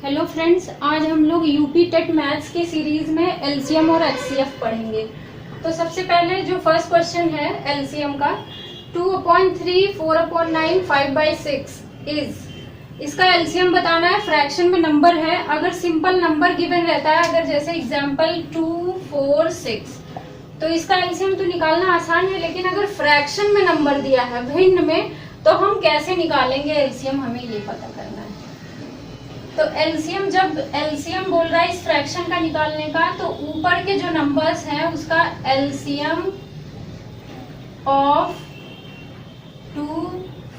Hello friends, आज हम लोग यूपी टेट मैथ्स के सीरीज में एलसीएम और एचसीएफ पढ़ेंगे। तो सबसे पहले जो फर्स्ट क्वेश्चन है एलसीएम का 2/3, 4/9, 5/6 इज, इसका एलसीएम बताना है। फ्रैक्शन में नंबर है, अगर सिंपल नंबर गिवन रहता है, अगर जैसे एग्जांपल 2, 4, 6, तो इसका एलसीएम तो निकालना आसान है। लेकिन अगर फ्रैक्शन में नंबर दिया है भिन्न में, तो हम कैसे निकालेंगे एलसीएम, हमें ये पता करना है। तो एलसीएम, जब एलसीएम बोल रहा है इस फ्रैक्शन का निकालने का, तो ऊपर के जो नंबर्स हैं उसका LCM of 2,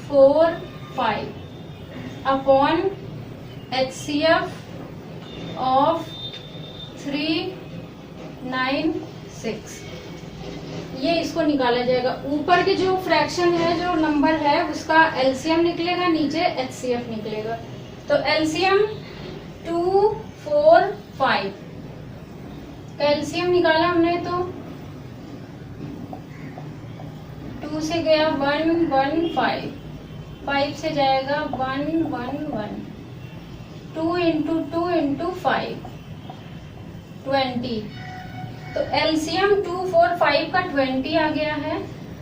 4, 5 upon HCF of 3, 9, 6, ये इसको निकाला जाएगा। ऊपर के जो फ्रैक्शन है, जो नंबर है, उसका एलसीएम निकलेगा, नीचे एचसीएफ निकलेगा। तो एलसीएम 2, 4, 5 का एलसीएम निकाला हमने, तो 2 से गया 1, 1, 5 से जाएगा 1, 1, 1, 2 इंटू 2 इंटू 5, 20। तो एलसीएम 2, 4, 5 का 20 आ गया है,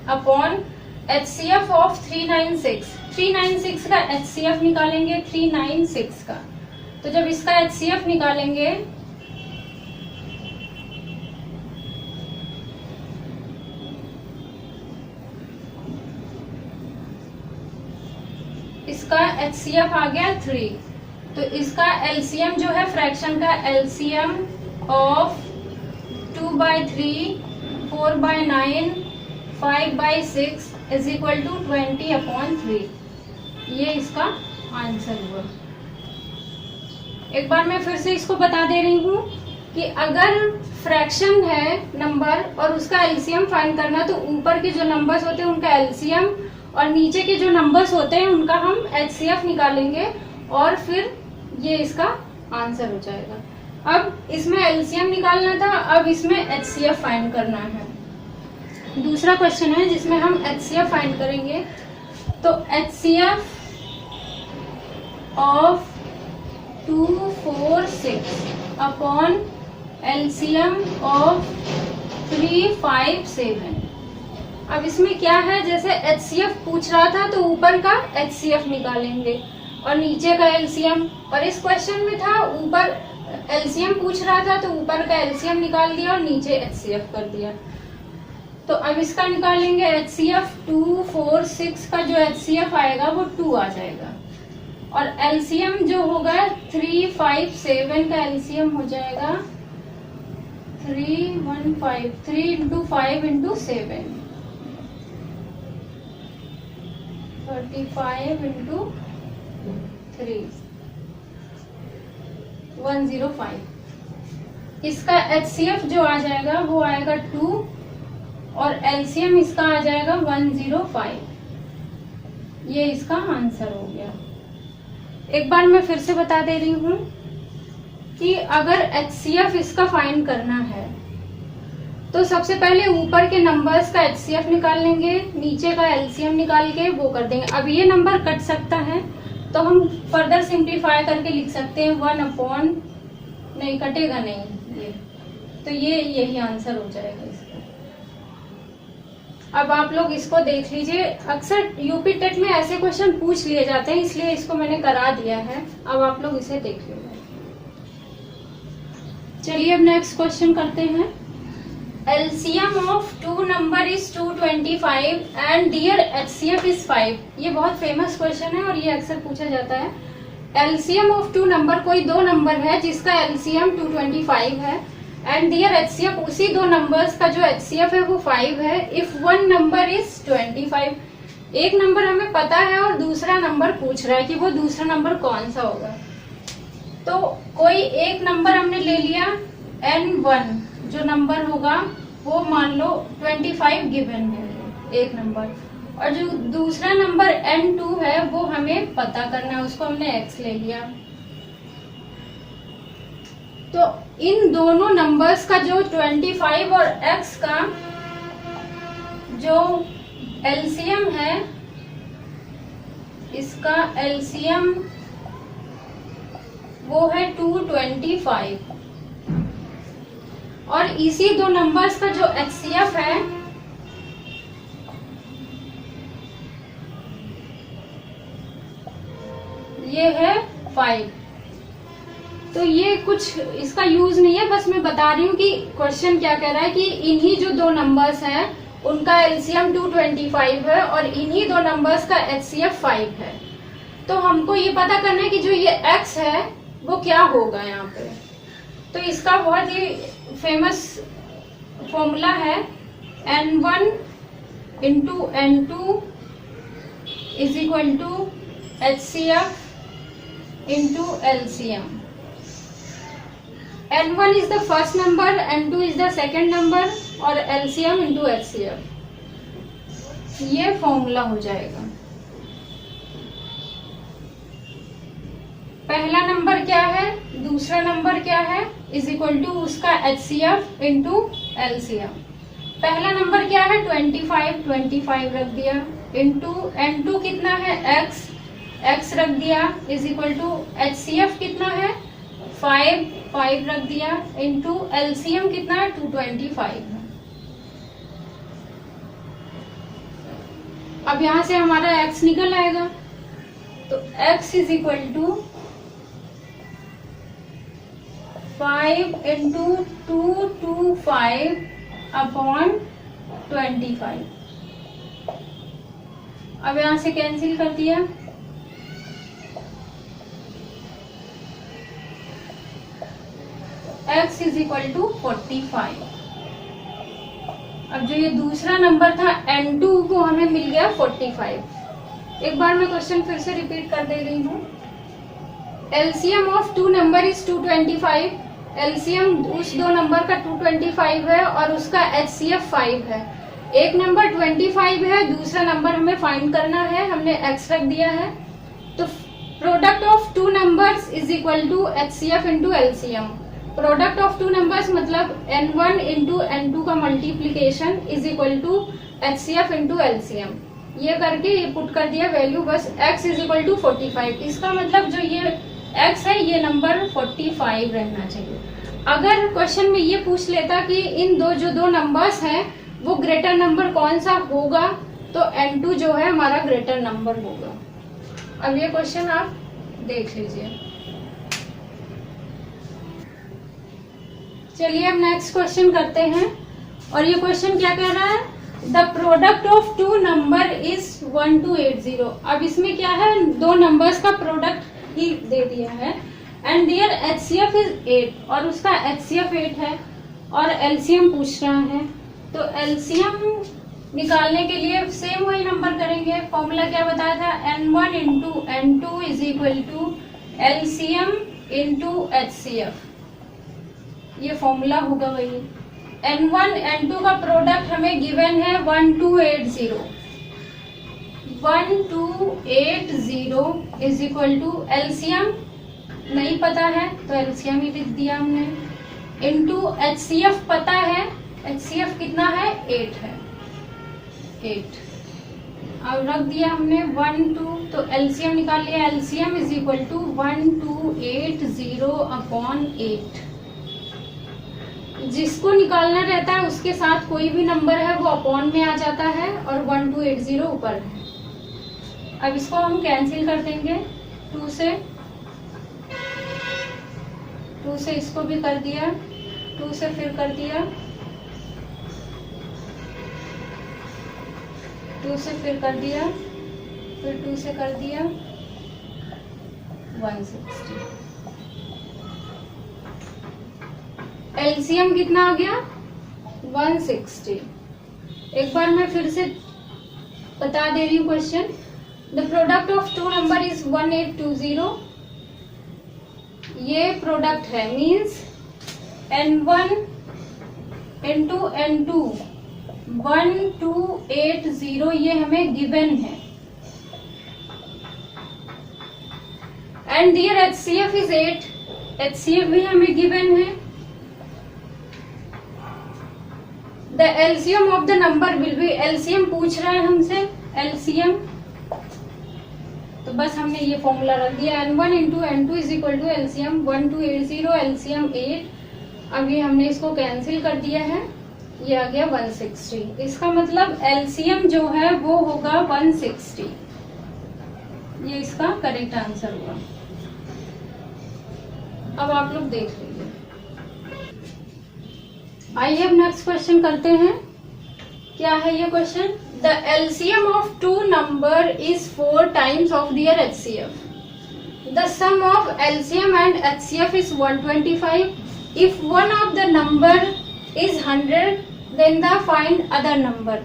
अपॉन एचसीएफ ऑफ 396 का एचसीएफ निकालेंगे, 396 का। तो जब इसका एचसीएफ निकालेंगे इसका एचसीएफ आ गया 3, तो इसका एलसीएम जो है फ्रैक्शन का LCM of 2/3, 4/9, 5/6 is equal to 20/3। ये इसका आंसर हुआ। एक बार मैं फिर से इसको बता दे रही हूँ कि अगर फ्रैक्शन है नंबर और उसका एलसीएम फाइंड करना, तो ऊपर के जो नंबर्स होते हैं उनका एलसीएम और नीचे के जो नंबर्स होते हैं उनका हम एचसीएफ निकालेंगे और फिर ये इसका आंसर हो जाएगा। अब इसमें एलसीएम निकालना था, अब इसमें एचसीएफ फाइंड करना है। दूसरा क्वेश्चन है जिसमें हम एचसीएफ फाइंड करेंगे। तो HCF of 2, 4, 6 upon LCM of 3, 5, 7। अब इसमें क्या है, जैसे एचसीएफ पूछ रहा था तो ऊपर का एचसीएफ निकालेंगे और नीचे का एलसीएम, और इस क्वेश्चन में था ऊपर एलसीएम पूछ रहा था तो ऊपर का एलसीएम निकाल दिया और नीचे एचसीएफ कर दिया। तो अब इसका निकालेंगे एचसीएफ 2, 4, 6 का जो एचसीएफ आएगा वो 2 आ जाएगा, और एलसीएम जो होगा 3, 5, 7 का एलसीएम हो जाएगा 3, 1, 5, 3 इंटू 5 इंटू 7, 35 इंटू 3, 105। इसका एचसीएफ जो आ जाएगा वो आएगा 2 और एलसीएम इसका आ जाएगा 105। ये इसका आंसर हो गया। एक बार मैं फिर से बता दे रही हूँ कि अगर एचसीएफ इसका फाइंड करना है तो सबसे पहले ऊपर के नंबर्स का एचसीएफ निकाल लेंगे, नीचे का एलसीएम निकाल के वो कर देंगे। अब ये नंबर कट सकता है तो हम फर्दर सिंप्लीफाई करके लिख सकते हैं 1/, नहीं कटेगा नहीं ये, तो ये यही आंसर हो जाएगा इसका। अब आप लोग इसको देख लीजिए, अक्सर यूपी टेट में ऐसे क्वेश्चन पूछ लिए जाते हैं, इसलिए इसको मैंने करा दिया है। अब आप लोग इसे देख लीजिए। चलिए अब नेक्स्ट क्वेश्चन करते हैं। LCM of 2 number is 225 and their HCF is 5। ये बहुत फेमस क्वेश्चन है और ये अक्सर पूछा जाता है। एलसीएम ऑफ 2 नंबर, कोई 2 नंबर है जिसका एलसीएम 225 है एंड दियर एचसीएफ, उसी 2 नंबर्स का जो एचसीएफ है वो 5 है। इफ वन नंबर इज 25, एक नंबर हमें पता है और दूसरा नंबर पूछ रहा है कि वो दूसरा नंबर कौन सा होगा। तो कोई एक नंबर हमने ले लिया, n1 जो नंबर होगा वो मान लो 25 गिवन है एक नंबर, और जो दूसरा नंबर n2 है वो हमें पता करना है, उसको हमने x ले लिया। तो इन दोनों नंबर्स का जो 25 और x का जो एलसीएम है, इसका एलसीएम वो है 225। और इसी दो नंबर्स का जो HCF है ये है 5। तो ये कुछ इसका यूज नहीं है, बस मैं बता रही हूँ कि क्वेश्चन क्या कह रहा है कि इन्हीं जो दो नंबर्स हैं उनका LCM 225 है और इन्हीं दो नंबर्स का HCF 5 है। तो हमको ये पता करना है कि जो ये x है वो क्या होगा यहाँ पे। तो इसका बहुत ही फेमस फॉर्मूला है N1 into N2 is equal to HCF into LCM। N1 is the first number, N2 is the second number और LCM into HCF, ये फॉर्मूला हो जाएगा। पहला नंबर क्या है, दूसरा नंबर क्या है, इज इक्वल टू उसका HCF इंटू LCM। पहला नंबर क्या है 25 रख दिया, इंटू N2 कितना है x रख दिया, इज इक्वल टू HCF कितना है 5 रख दिया, इंटू LCM कितना है 225 है। अब यहां से हमारा x निकल आएगा, तो x is equal to 5 into 225 upon 25। अब यहां से कैंसिल कर दिया, x इज इक्वल टू 45। अब जो ये दूसरा नंबर था N2 वो हमें मिल गया 45। एक बार मैं क्वेश्चन फिर से रिपीट कर दे रही हूँ। LCM of two number is 225। LCM उस दो नंबर का 225 है और उसका HCF 5 है। एक नंबर 25 है, दूसरा नंबर हमें फाइंड करना है, हमने x रख दिया है। तो product of two numbers is equal to HCF into LCM। Product of two numbers मतलब N1 इंटू N2 का multiplication is equal to HCF into LCM। ये करके ये पुट कर दिया वैल्यू, बस x इज इक्वल टू 45। इसका मतलब जो ये x है ये नंबर 45 रहना चाहिए। अगर क्वेश्चन में ये पूछ लेता कि इन जो दो नंबर्स हैं वो ग्रेटर नंबर कौन सा होगा, तो N2 जो है हमारा ग्रेटर नंबर होगा। अब ये क्वेश्चन आप देख लीजिए। चलिए अब नेक्स्ट क्वेश्चन करते हैं, और ये क्वेश्चन क्या कह रहा है, the product of two number is 1280। अब इसमें क्या है, दो नंबर्स का प्रोडक्ट ही दे दिया है, एंड देयर HCF इज 8 और उसका HCF 8 है और LCM पूछ रहा है। तो LCM निकालने के लिए सेम वही नंबर करेंगे। फॉर्मूला क्या बताया था, N1 into N2 is equal to LCM into HCF, ये फॉर्मूला होगा वही। N1 N2 का प्रोडक्ट हमें गिवन है 1280। 1280 इज इक्वल टू LCM नहीं पता है तो LCM ही लिख दिया हमने, इंटू HCF पता है, HCF कितना है 8 है, 8 अब रख दिया हमने 12, तो LCM निकाल लिया। LCM is equal to 1280 upon 8। जिसको निकालना रहता है उसके साथ कोई भी नंबर है वो अपॉन में आ जाता है और 1280 ऊपर है। अब इसको हम कैंसिल कर देंगे, 2 से इसको भी कर दिया, 2 से फिर कर दिया, 2 से फिर कर दिया, फिर 2 से कर दिया, 160। LCM कितना आ गया 160। एक बार मैं फिर से बता दे रही हूँ question. The product of two number is 1820। ये प्रोडक्ट है, मींस N1 इंटू N2 1280 ये हमें गिवन है, and their HCF is 8। HCF भी हमें गिवन है। The LCM of the number will be, LCM पूछ रहा है हमसे, LCM तो बस हमने ये फॉर्मूला रख दिया, n1 into n2 is equal to LCM 1280, LCM 8। अब ये हमने इसको कैंसिल कर दिया है, ये आ गया 160। इसका मतलब एलसीएम जो है वो होगा 160। ये इसका करेक्ट आंसर हुआ। अब आप लोग देख लीजिए। आइए अब नेक्स्ट क्वेश्चन करते हैं। क्या है ये question? The LCM of two number is 4 times of their HCF. The sum of LCM and HCF is 125। If one of the number is 100 then the find other number.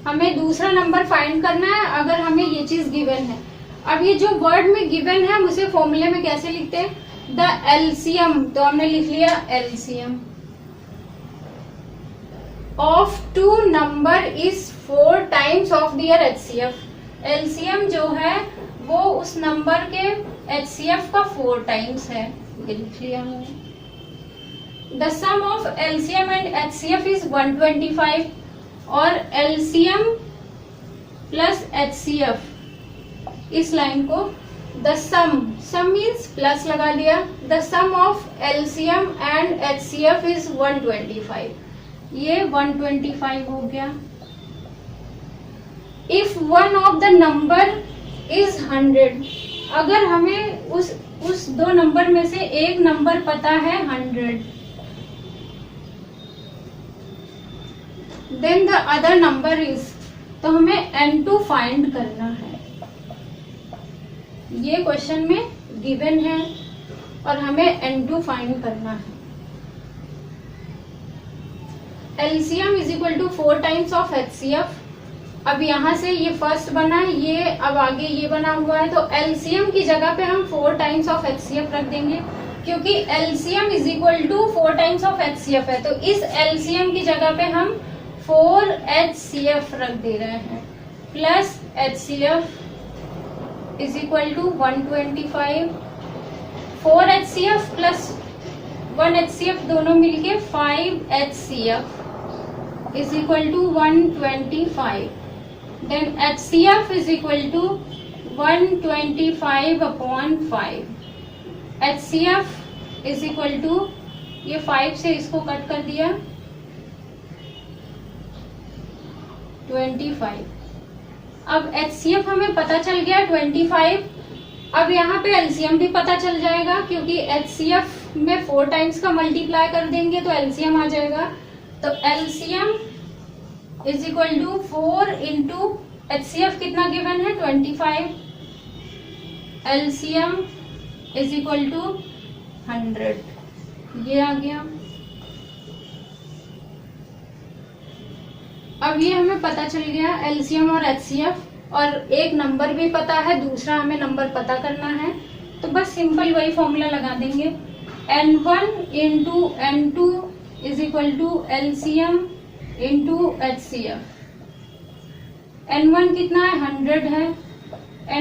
हमें दूसरा number find करना है अगर हमें ये चीज given है। अब ये जो वर्ड में गिवन है हम उसे फॉर्मूले में कैसे लिखते हैं? द एलसीएम, तो हमने लिख लिया LCM of two number is 4 times of their HCF. LCM जो है वो उस नंबर के एचसीएफ का 4 टाइम्स है, ये लिख लिया हमने। The sum of LCM and HCF is 125 और एलसीएम प्लस एचसीएफ, इस लाइन को द सम मीन्स प्लस लगा दिया। The sum of LCM and HCF is 125, ये 125 हो गया। If one of the number is 100, अगर हमें उस दो नंबर में से एक नंबर पता है 100, then the other number is, तो हमें n2 फाइंड करना है। ये क्वेश्चन में गिवन है और हमें n2 फाइंड करना है। LCM is equal to 4 times of HCF. अब यहाँ से ये फर्स्ट बना है, ये अब आगे ये बना हुआ है, तो एलसीएम की जगह पे हम 4 टाइम्स ऑफ एचसीएफ रख देंगे, क्योंकि LCM is equal to 4 times of HCF है। तो इस एलसीएम की जगह पे हम 4 एचसीएफ रख दे रहे हैं, plus HCF is equal to 125। 4 HCF plus 1 HCF दोनों मिलके 5 HCF is equal to 125। Then HCF is equal to 125 upon 5। HCF is equal to, ये 5 से इसको कट कर दिया, 25। अब एचसीएफ हमें पता चल गया 25। अब यहाँ पे एलसीएम भी पता चल जाएगा, क्योंकि एचसीएफ में 4 टाइम्स का मल्टीप्लाई कर देंगे तो एलसीएम आ जाएगा। तो LCM is equal to 4 into HCF कितना गिवन है 25, एलसीएम इज इक्वल टू 100, ये आ गया। अब ये हमें पता चल गया एलसीएम और एचसीएफ, और एक नंबर भी पता है, दूसरा हमें नंबर पता करना है। तो बस सिंपल वही फॉर्मूला लगा देंगे, n1 into n2 is equal to LCM into HCF. n1 कितना है 100 है,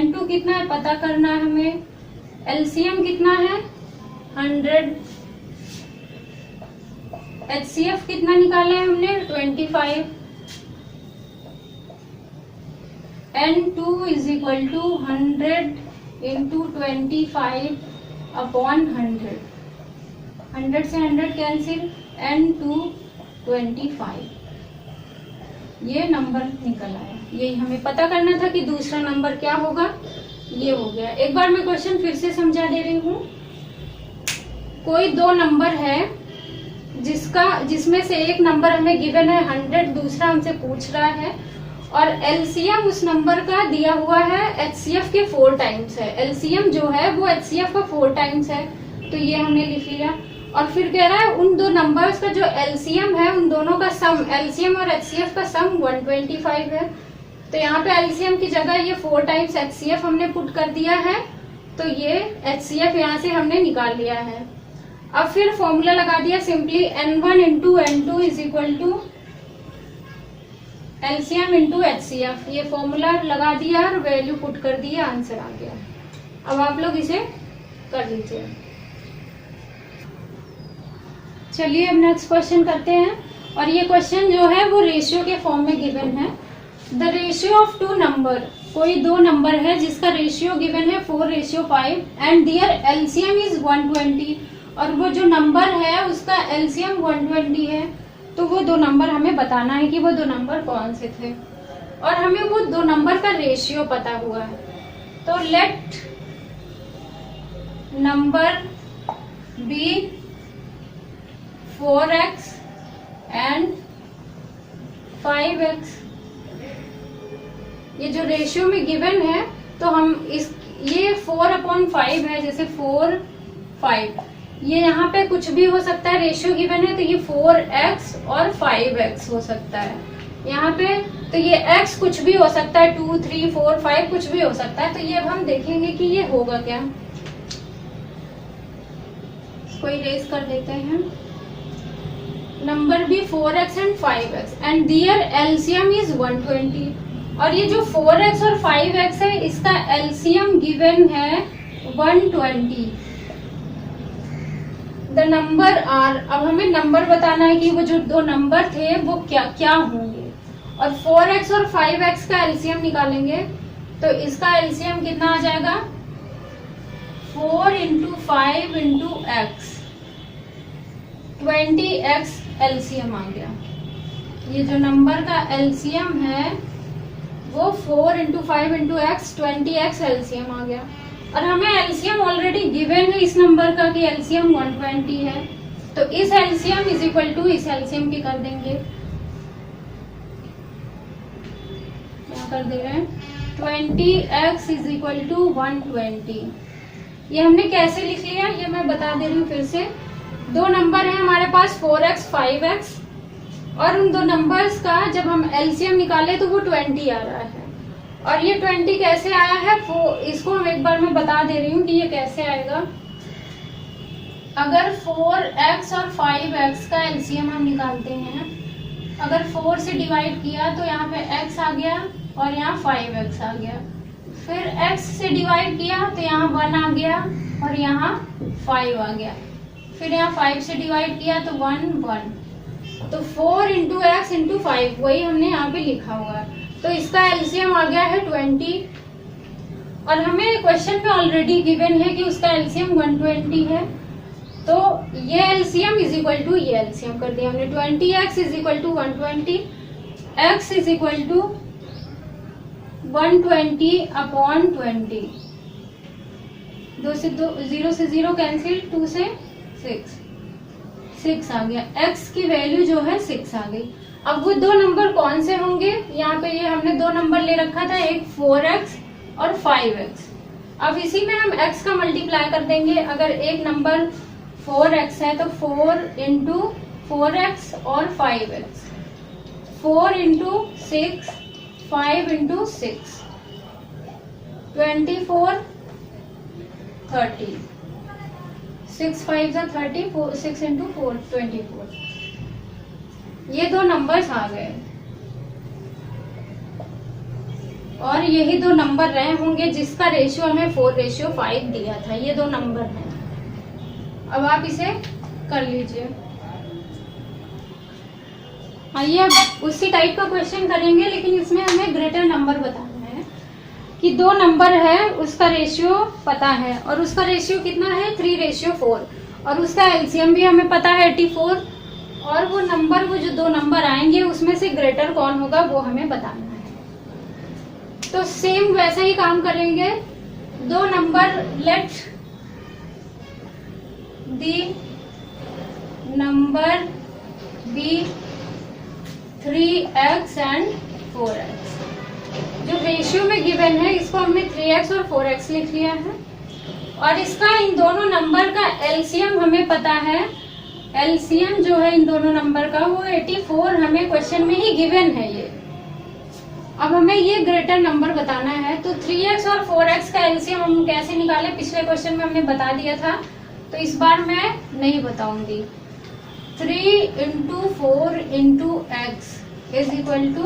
n2 कितना है पता करना है हमें, एलसीएम कितना है 100, एचसीएफ कितना निकाला है हमने 25, n2 is equal to 100 into 25 upon 100। 100 से 100 कैंसिल, n2 25, ये नंबर निकल आया। यही हमें पता करना था कि दूसरा नंबर क्या होगा, ये हो गया। एक बार मैं क्वेश्चन फिर से समझा दे रही हूँ। कोई दो नंबर है जिसमें से एक नंबर हमें गिवन है 100, दूसरा हमसे पूछ रहा है, और एलसीएम उस नंबर का दिया हुआ है एचसीएफ के 4 टाइम्स है। एलसीएम जो है वो एचसीएफ का 4 टाइम्स है, तो ये हमने लिख लिया। और फिर कह रहा है उन दो नंबर्स का जो एलसीएम है उन दोनों का सम, एलसीएम और एचसीएफ का सम 125 है। तो यहाँ पे एलसीएम की जगह ये 4 टाइम्स एचसीएफ हमने पुट कर दिया है, तो ये एचसीएफ यहाँ से हमने निकाल लिया है। अब फिर फॉर्मूला लगा दिया simply, n1 into n2 is equal to LCM into HCF. ये फॉर्मूला लगा दिया और वैल्यू पुट कर दी, आंसर आ गया। अब आप लोग इसे कर लीजिए। चलिए अब नेक्स्ट क्वेश्चन करते हैं, और ये क्वेश्चन जो है वो रेशियो के फॉर्म में गिवन है। The ratio of two number कोई दो नंबर है जिसका रेशियो गिवन है 4:5 एंड दियर एलसीएम इज 120, और वो जो नंबर है उसका एलसीएम 120 है, तो वो दो नंबर हमें बताना है कि वो दो नंबर कौन से थे, और हमें वो दो नंबर का रेशियो पता हुआ है। तो late number B 4x and 5x, ये जो रेशियो में गिवन है, तो हम ये 4/5 है, जैसे 4 5, ये यहाँ पे कुछ भी हो सकता है, रेशियो गिवन है तो ये 4x और 5x हो सकता है यहाँ पे, तो ये x कुछ भी हो सकता है, 2 3 4 5 कुछ भी हो सकता है। तो ये अब हम देखेंगे कि ये होगा क्या। इसको इरेज कर देते हैं। नंबर भी 4x and 5x and their LCM is 120, और ये जो 4x और 5x है इसका एलसीएम गिवन है 120। द नंबर आर, अब हमें नंबर बताना है कि वो जो दो नंबर थे वो क्या क्या होंगे, और 4x और 5x का एलसीएम निकालेंगे तो इसका एलसीएम कितना आ जाएगा, 4 × 5 × x, 20x एलसीएम आ गया। ये जो नंबर का एलसीएम है वो 4 × 5 × x 20x एलसीएम आ गया, और हमें एलसीएम ऑलरेडी गिवन है इस नंबर का कि एलसीएम 120 है, तो इस एलसीएम इज इक्वल टू इस एलसीएम की कर देंगे, क्या कर दे रहे हैं, 20x इज इक्वल टू 120। ये हमने कैसे लिख लिया ये मैं बता दे रही हूँ फिर से। दो नंबर है हमारे पास 4x 5x, और उन दो नंबर्स का जब हम एलसीएम निकाले तो वो 20 आ रहा है, और ये 20 कैसे आया है वो इसको हम एक बार मैं बता दे रही हूँ कि ये कैसे आएगा। अगर 4x और 5x का एलसीएम हम निकालते हैं, अगर 4 से डिवाइड किया तो यहाँ पे x आ गया और यहाँ 5x आ गया, फिर x से डिवाइड किया तो यहाँ 1 आ गया और यहाँ 5 आ गया, फिर यहाँ 5 से डिवाइड किया तो 1 1, तो 4 × x × 5 वही हमने यहाँ पे लिखा हुआ है, तो इसका एलसीएम आ गया है 20, और हमें क्वेश्चन में ऑलरेडी गिवन है कि उसका एलसीएम 120 है, तो ये एलसीएम इज इक्वल टू ये एलसीएम कर दिया हमने, 20x is equal to 120, x is equal to 120/20, 2 से 2 0 से 0 कैंसिल, 2 से 6 आ गया, x की वैल्यू जो है 6 आ गई। अब वो दो नंबर कौन से होंगे, यहाँ पे ये हमने दो नंबर ले रखा था, एक 4x और 5x। अब इसी में हम x का मल्टीप्लाई कर देंगे, अगर एक नंबर 4x है तो 4 × 4x और 5x, 4 × 6 5 × 6 24 30, 6 5 30, 6 × 4 24, ये दो नंबर्स आ गए, और यही दो नंबर रहे होंगे जिसका रेशियो हमें 4:5 दिया था, ये दो नंबर हैं। अब आप इसे कर लीजिए। आइए अब उसी टाइप का क्वेश्चन करेंगे, लेकिन इसमें हमें ग्रेटर नंबर बताना है कि दो नंबर है उसका रेशियो पता है, और उसका रेशियो कितना है 3:4, और उसका एलसीएम भी हमें पता है 84, और वो नंबर वो जो दो नंबर आएंगे उसमें से ग्रेटर कौन होगा वो हमें बताना है। तो सेम वैसा ही काम करेंगे, दो number, let the number be 3x and 4x, जो रेशियो में गिवन है इसको हमने 3x और 4x लिख लिया है, और इसका इन दोनों नंबर का एलसीएम हमें पता है, एलसीएम जो है इन दोनों नंबर का वो 84 हमें क्वेश्चन में ही गिवन है ये। अब हमें ये ग्रेटर नंबर बताना है, तो 3x और 4x का एलसीएम हम कैसे निकाले, पिछले क्वेश्चन में हमने बता दिया था, तो इस बार मैं नहीं बताऊंगी। 3 × 4 × x is equal to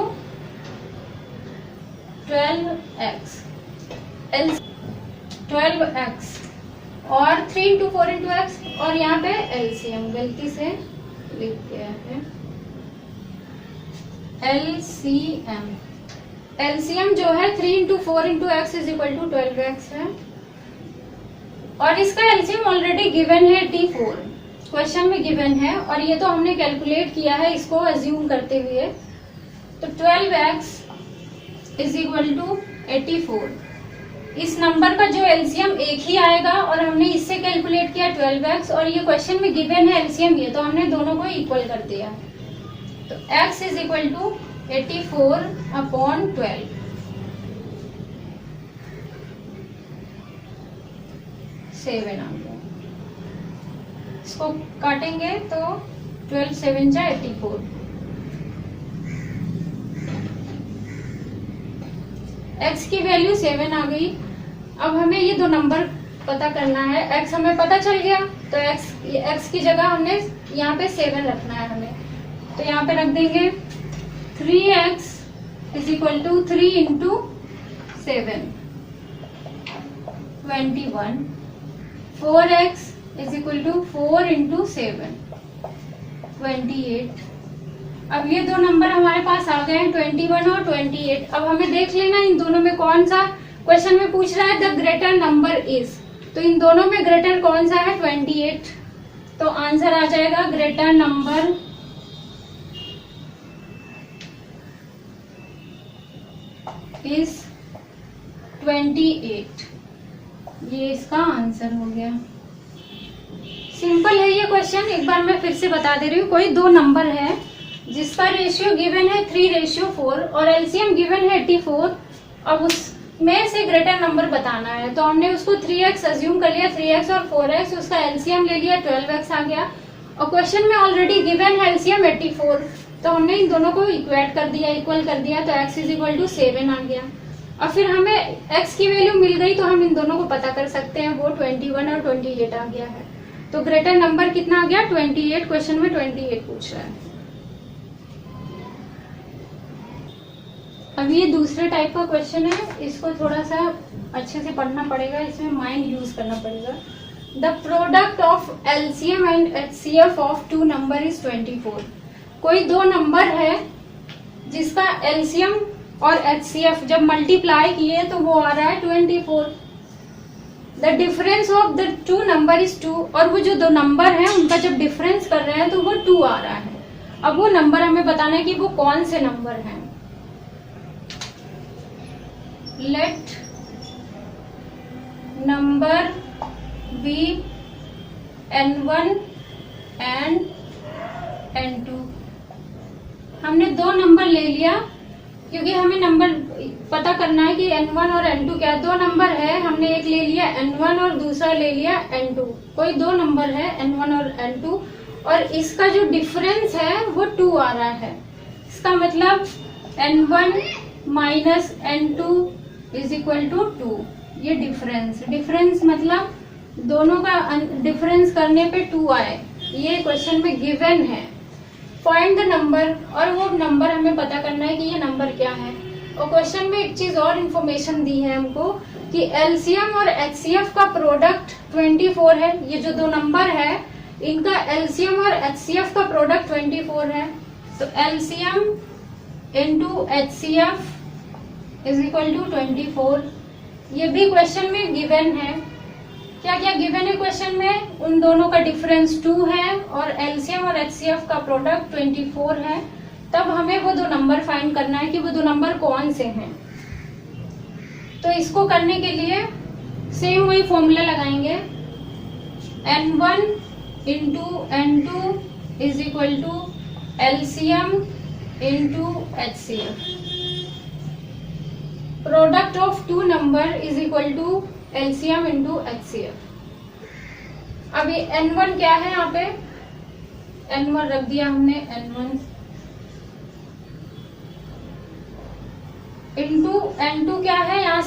12x, 12x, और 3 × 4 × x, और यहाँ पे एलसीएम गलती से लिख गया है, एलसीएम एलसीएम जो है 3 into 4 into x is equal to 12x है, और इसका एलसीएम ऑलरेडी गिवन है 84, क्वेश्चन में गिवन है, और ये तो हमने कैलकुलेट किया है इसको अज्यूम करते हुए। तो 12x इज इक्वल टू 84, इस नंबर का जो एलसीएम एक ही आएगा, और हमने इससे कैलकुलेट किया 12x, और ये क्वेश्चन में गिवन है एलसीएम ये, तो हमने दोनों को इक्वल कर दिया। तो x is equal to 84 upon 12, 7 आ गया। इसको काटेंगे तो 12 7 जा 84, x की वैल्यू 7 आ गई। अब हमें ये दो नंबर पता करना है, x हमें पता चल गया, तो x की जगह हमने यहाँ पे 7 रखना है हमें, तो यहाँ पे रख देंगे 3x is equal to 3 into 7 21, 4x is equal to 4 into 7 28। अब ये दो नंबर हमारे पास आ गए हैं 21 और 28। अब हमें देख लेना इन दोनों में कौन सा, क्वेश्चन में पूछ रहा है द ग्रेटर नंबर इज, तो इन दोनों में ग्रेटर कौन सा है 28, तो आंसर आ जाएगा ग्रेटर नंबर इज 28, ये इसका आंसर हो गया। सिंपल है ये क्वेश्चन, एक बार मैं फिर से बता दे रही हूँ। कोई दो नंबर है जिसका रेशियो गिवन है 3:4 और एलसीएम गिवन है 84, अब उसमें से ग्रेटर नंबर बताना है, तो हमने उसको 3x अज्यूम कर लिया, 3x और 4x, उसका एलसीएम ले लिया 12x आ गया, और क्वेश्चन में ऑलरेडी गिवन है एलसीएम 84, तो हमने इन दोनों को इक्वेट कर दिया, इक्वल कर दिया, तो x इज इक्वल टू 7 आ गया। और फिर हमें x की वैल्यू मिल गई, तो हम इन दोनों को पता कर सकते हैं, वो 21 और 28 आ गया है। तो ग्रेटर नंबर कितना आ गया 28, क्वेश्चन में 28 पूछ रहा है। अब ये दूसरे टाइप का क्वेश्चन है, इसको थोड़ा सा अच्छे से पढ़ना पड़ेगा, इसमें माइंड यूज करना पड़ेगा। The product of LCM and HCF of two number is 24। कोई दो नंबर है जिसका एलसीएम और एचसीएफ जब मल्टीप्लाई किए तो वो आ रहा है 24। The difference of the two number is 2, और वो जो दो नंबर है उनका जब डिफरेंस कर रहे हैं तो वो 2 आ रहा है। अब वो नंबर हमें बताना है कि वो कौन से नंबर हैं। Let number be n1 and n2। हमने दो नंबर ले लिया क्योंकि हमें नंबर पता करना है कि n1 और n2 क्या, दो नंबर है, हमने एक ले लिया n1 और दूसरा ले लिया n2। कोई दो नंबर है n1 और n2, और इसका जो डिफरेंस है वो 2 आ रहा है। इसका मतलब n1 minus n2 is equal to 2। ये डिफरेंस मतलब दोनों का डिफरेंस करने पे 2 आए, ये क्वेश्चन में गिवन है। फाइंड द नंबर, और वो नंबर हमें पता करना है कि ये नंबर क्या है। और क्वेश्चन में एक चीज और इन्फॉर्मेशन दी है हमको कि एलसीएम और एचसीएफ का प्रोडक्ट 24 है। ये जो दो नंबर है इनका एलसीएम और एचसीएफ का प्रोडक्ट 24 है। तो LCM into HCF is equal to 24। ये भी क्वेश्चन में गिवन है। क्या क्या गिवन है क्वेश्चन में, उन दोनों का डिफरेंस 2 है और एलसीएम और एचसीएफ का प्रोडक्ट 24 है। तब हमें वो दो नंबर फाइंड करना है कि वो दो नंबर कौन से हैं। तो इसको करने के लिए सेम वही फॉर्मूला लगाएंगे, n1 into n2 is equal to LCM into HCF. Product of two number is equal to LCM into HCF. अब ये n1 क्या है, यहाँ पे n1 रख दिया हमने, n1 इंटू n2 क्या है, यहाँ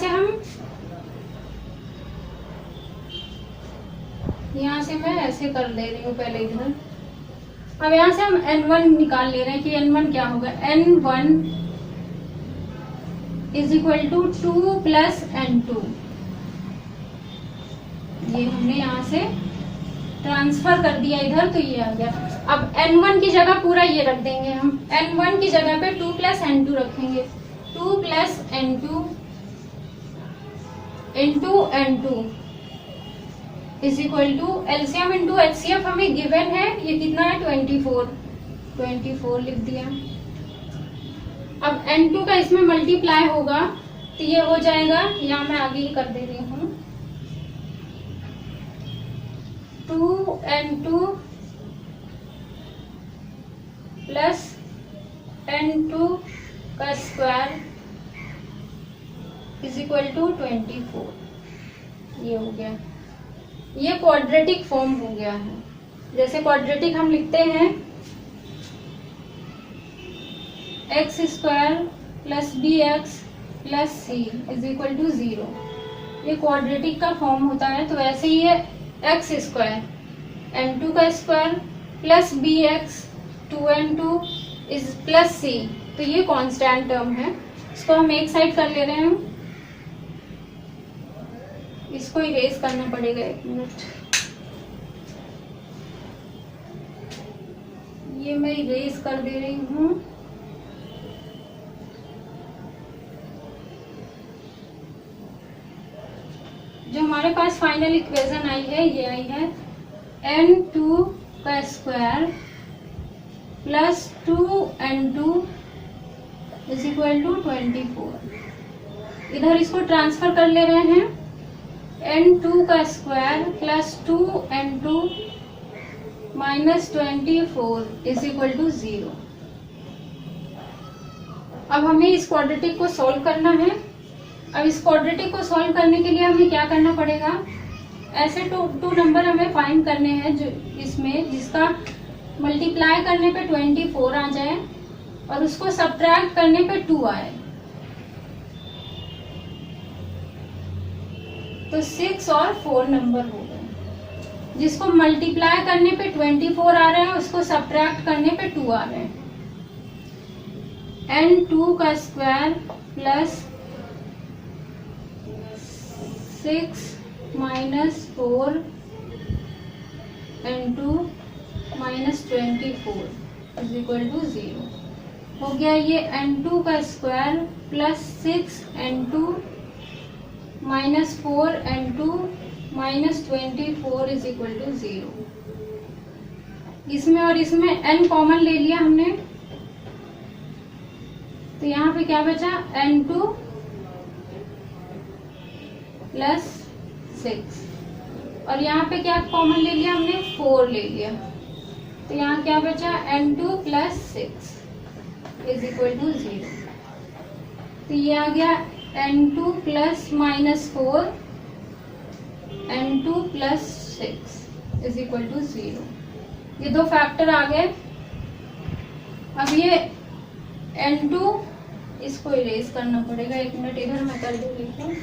से मैं ऐसे कर ले रही हूँ पहले इधर। अब यहाँ से हम n1 निकाल ले रहे हैं कि n1 क्या होगा, n1 is equal to 2 plus n2। ये हमने यहाँ से ट्रांसफर कर दिया इधर, तो ये आ गया। अब n1 की जगह पूरा ये रख देंगे हम, n1 की जगह पे 2 प्लस n2 रखेंगे, 2 plus n2 into n2 is equal to LCM into HCF हमें गिवन है, ये कितना है 24 लिख दिया। अब n2 का इसमें मल्टीप्लाई होगा तो ये हो जाएगा, यहाँ मैं आगे ही कर दे रही हूँ, 2n2 प्लस n2 का स्क्वायर इज इक्वल टू 24। ये हो गया, ये क्वाड्रेटिक फॉर्म हो गया है। जैसे क्वाड्रेटिक हम लिखते हैं x square plus b x plus c is equal to 0, ये क्वाड्रेटिक का फॉर्म होता है। तो वैसे ही है एक्स स्क्वायर n2 का square plus b x 2n2 is plus c, तो ये कांस्टेंट टर्म है, इसको हम एक साइड कर ले रहे हैं। इसको इरेज करना पड़ेगा, 1 मिनट, ये मैं इरेज कर दे रही हूँ। जो हमारे पास फाइनल इक्वेशन आई है, ये आई है n2 का square plus 2n2 is equal to 24। इधर इसको ट्रांसफर कर ले रहे हैं, n2 का square plus 2n2 minus 24 is equal to 0। अब हमें इस क्वाड्रेटिक को सॉल्व करना है। अब इस क्वाड्रेटिक को सॉल्व करने के लिए हमें क्या करना पड़ेगा, ऐसे टू नंबर हमें फाइंड करने हैं जो इसमें जिसका मल्टीप्लाई करने पे 24 आ जाए और उसको सब्ट्रैक्ट करने पे 2 आए। तो 6 और 4 नंबर हो गए। जिसको मल्टीप्लाई करने पे 24 आ रहे हैं, उसको सब्ट्रैक्ट करने पे 2 आ रहे हैं। n2 का square plus 6 minus 4 n2 minus 24 is equal to 0 हो गया। ये n2 का square plus 6 n2 minus 4 n2 minus 24 is equal to 0। इसमें और इसमें n कॉमन ले लिया हमने, तो यहाँ पे क्या बचा n2 प्लस 6 और यहाँ पे क्या कॉमन ले लिया हमने, 4 ले लिया, तो यहाँ क्या बचा n2 plus 6 is equal to 0। तो ये आ गया n2 plus minus 4 n2 plus 6 is equal to 0। ये दो फैक्टर आ गए। अब ये n2 इसको इरेज करना पड़ेगा, 1 मिनट इधर मैं कर दे रही हूँ।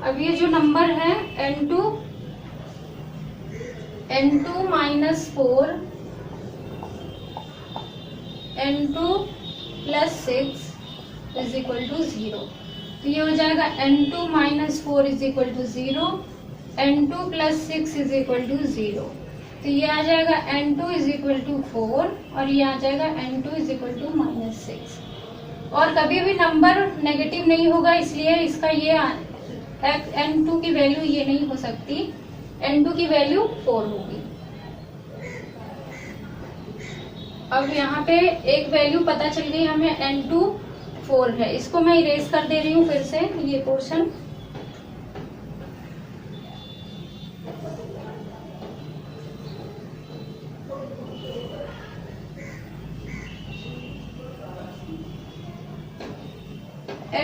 अब ये जो नंबर है n2 minus 4 n2 plus 6 is equal to 0। तो ये हो जाएगा n2 minus 4 is equal to 0, n2 plus 6 is equal to 0। तो ये आ जाएगा n2 इज इक्वल टू 4 और ये आ जाएगा n2 is equal to minus 6। और कभी भी नंबर नेगेटिव नहीं होगा, इसलिए इसका ये n2 की वैल्यू ये नहीं हो सकती, n2 की वैल्यू 4 होगी। अब यहाँ पे एक वैल्यू पता चल गई हमें, n2 4 है। इसको मैं इरेज कर दे रही हूँ फिर से ये portion.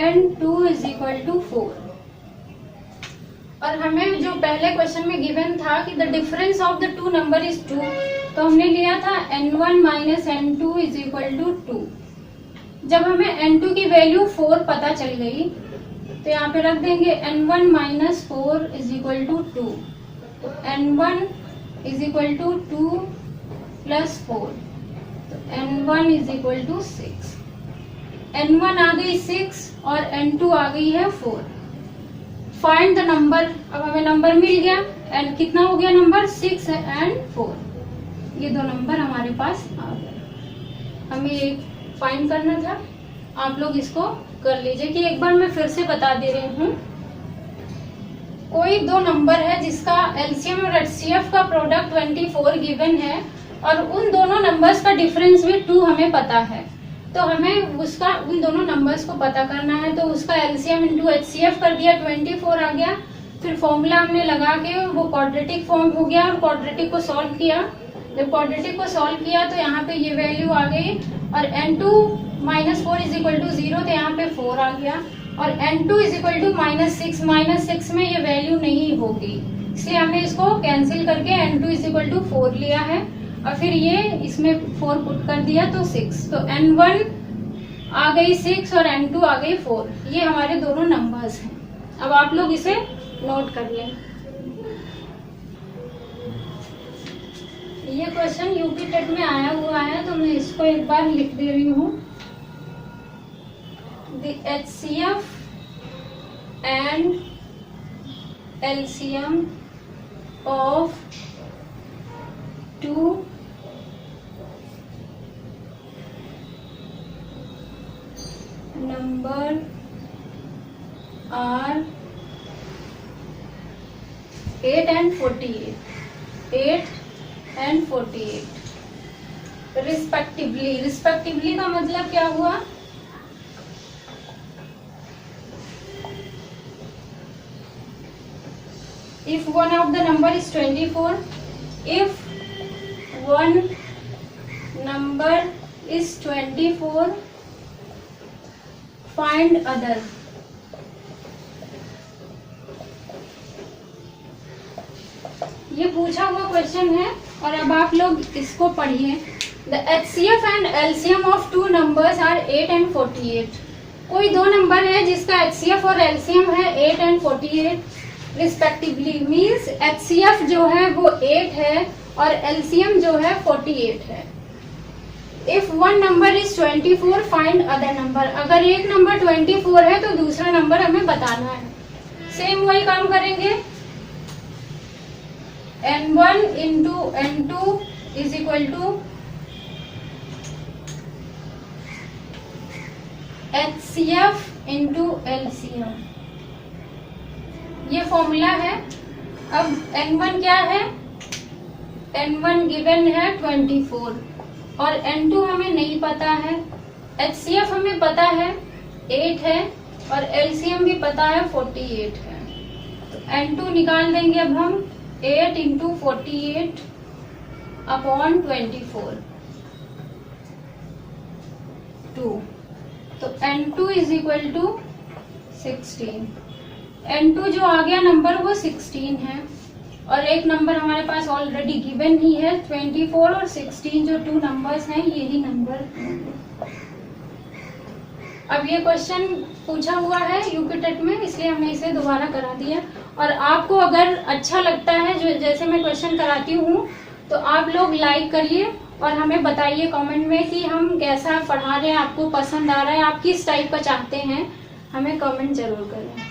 n2 is equal to 4 और हमें जो पहले क्वेश्चन में गिवन था कि the difference of the two number is 2, तो हमने लिया था n1 minus n2 is equal to 2। जब हमें n2 की वैल्यू 4 पता चल गई तो यहाँ पे रख देंगे n1 minus 4 is equal to 2, तो n1 is equal to 2 plus 4, तो n1 is equal to 6। n1 आ गई 6 और n2 आ गई है 4। Find the number. अब हमें नंबर मिल गया एंड कितना हो गया नंबर 6 एंड 4, ये दो नंबर हमारे पास आ गए। हमें एक फाइंड करना था, आप लोग इसको कर लीजिए। कि एक बार मैं फिर से बता दे रही हूँ, कोई दो नंबर है जिसका एलसीएम और एचसीएफ का प्रोडक्ट 24 गिवन है और उन दोनों नंबर्स का डिफरेंस भी 2 हमें पता है, तो हमें उसका उन दोनों नंबर्स को पता करना है। तो उसका एलसीएम इंटू एचसीएफ कर दिया, 24 आ गया। फिर फॉर्मूला हमने लगा के वो क्वाड्रेटिक फॉर्म हो गया और क्वाड्रेटिक को सॉल्व किया। जब क्वाड्रेटिक को सॉल्व किया तो यहाँ पे ये वैल्यू आ गई और n2 - 4 = 0, तो यहाँ पे 4 आ गया। और n2 = -6, -6 में ये वैल्यू नहीं होगी, इसलिए हमने इसको कैंसिल करके n2 = 4 लिया है और फिर ये इसमें 4 पुट कर दिया तो 6, तो n1 आ गई 6 और n2 आ गई 4। ये हमारे दोनों नंबर्स हैं। अब आप लोग इसे नोट कर लें। ये क्वेश्चन यूपी टेट में आया हुआ है, तो मैं इसको एक बार लिख दे रही हूँ। The HCF and LCM of two number are 8 and 48, 8 and 48 respectively. Respectively का मतलब क्या हुआ? If one of the number is 24, if one number is 24, find other. ये पूछा हुआ क्वेश्चन है और अब आप लोग इसको पढ़िए। The HCF and LCM of two numbers are 8 and 48. कोई दो नंबर है जिसका HCF और LCM है 8 and 48 रिस्पेक्टिवली। मीन्स HCF जो है वो 8 है और LCM जो है 48 है। If one number is 24, find other number. अगर एक नंबर 24 है तो दूसरा नंबर हमें बताना है। सेम वही काम करेंगे। n1 into n2 is equal to HCF into LCM, ये फॉर्मूला है। अब n1 क्या है? n1 गिवन है 24 और n2 हमें नहीं पता है। HCF हमें पता है 8 है और LCM भी पता है 48 है। तो n2 निकाल देंगे अब हम। 8 into 48 upon 24 2, तो n2 is equal to 16। n2 जो आ गया नंबर वो 16 है और एक नंबर हमारे पास ऑलरेडी गिवन ही है 24 और 16, जो 2 नंबर्स हैं यही नंबर। अब ये क्वेश्चन पूछा हुआ है यूपी टेट में, इसलिए हमने इसे दोबारा करा दिया। और आपको अगर अच्छा लगता है जो जैसे मैं क्वेश्चन कराती हूँ तो आप लोग लाइक करिए और हमें बताइए कमेंट में कि हम कैसा पढ़ा रहे हैं, आपको पसंद आ रहा है, आप किस टाइप का चाहते हैं, हमें कमेंट जरूर करें।